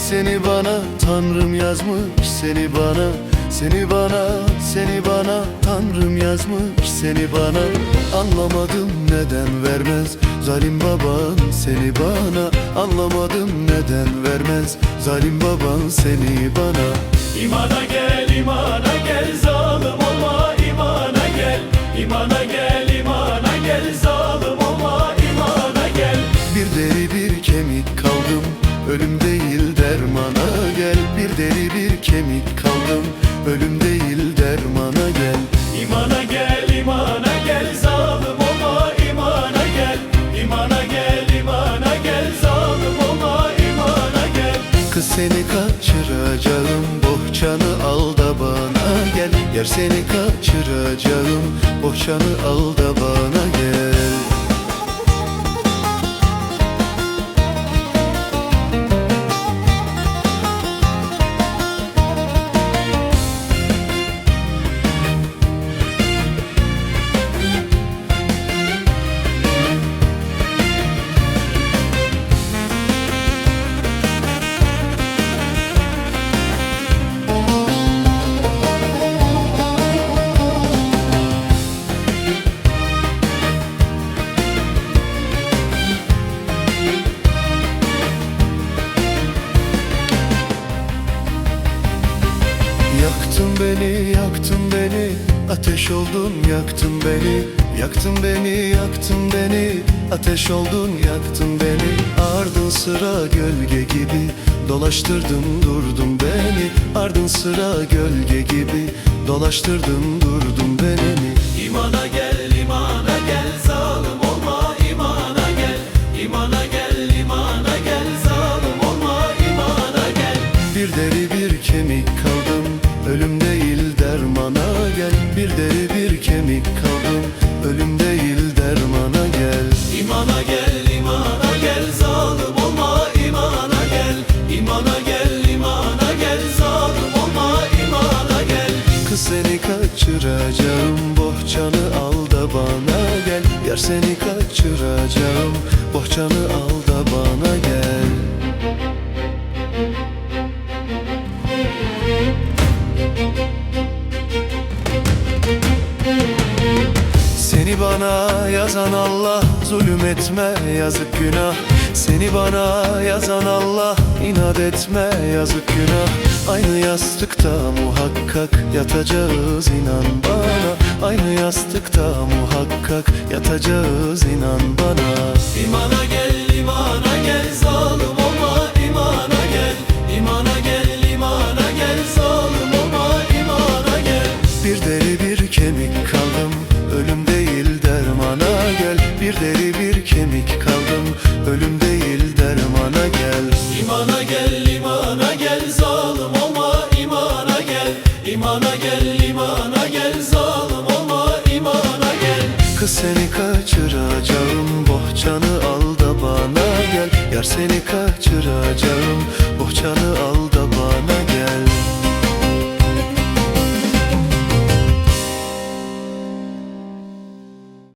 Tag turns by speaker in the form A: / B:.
A: Seni bana Tanrım yazmış, seni bana, seni bana, seni bana Tanrım yazmış, seni bana. Anlamadım neden vermez zalim baban seni bana. Anlamadım neden vermez zalim baban seni bana.
B: İmana gel, imana gel, zalim olma, imana gel. İmana gel, imana gel, zalim olma, imana gel.
A: Bir deri bir kemik kaldım, ölüm değil dermana gel. Bir deri bir kemik kaldım, ölüm değil dermana gel.
B: İmana gel, imana gel, zalim olma, imana gel. İmana gel, imana gel, zalim olma, imana gel.
A: Kız seni kaçıracağım, bohçanı al da bana gel. Yer seni kaçıracağım, bohçanı al da bana gel. Yaktın beni, yaktın beni, ateş oldun, yaktın beni. Yaktın beni, yaktın beni, ateş oldun, yaktın beni. Ardın sıra gölge gibi, dolaştırdın durdun beni. Ardın sıra gölge gibi, dolaştırdın durdun beni.
B: İmana gel, imana gel, zalim olma, imana gel. İmana gel, imana gel, zalim olma, imana gel.
A: Bir deri bir kemik kaldım, ölüm değil dermana gel. Bir deri bir kemik kaldım, ölüm değil dermana gel.
B: İmana gel, imana gel, zalim olma, imana gel. İmana gel, imana gel, zalim olma, imana gel.
A: Kız seni kaçıracağım, bohçanı al da bana gel. Yar seni kaçıracağım, bohçanı al da bana gel. Seni bana yazan Allah, zulüm etme yazık günah. Seni bana yazan Allah, inat etme yazık günah. Aynı yastıkta muhakkak yatacağız, inan bana. Aynı yastıkta muhakkak yatacağız, inan bana.
B: İmana gel, imana gel, zalim olma, imana gel. İmana gel, imana gel, zalim olma, imana gel.
A: Bir deri bir kemik kaldım, ölüm değil dermana gel. Bir deri bir kemik kaldım, ölüm değil dermana gel.
B: İmana gel, imana gel, zalim olma, imana gel. İmana gel, imana gel, zalim olma, imana gel.
A: Kız seni kaçıracağım, bohçanı al da bana gel. Yar seni kaçıracağım, bohçanı al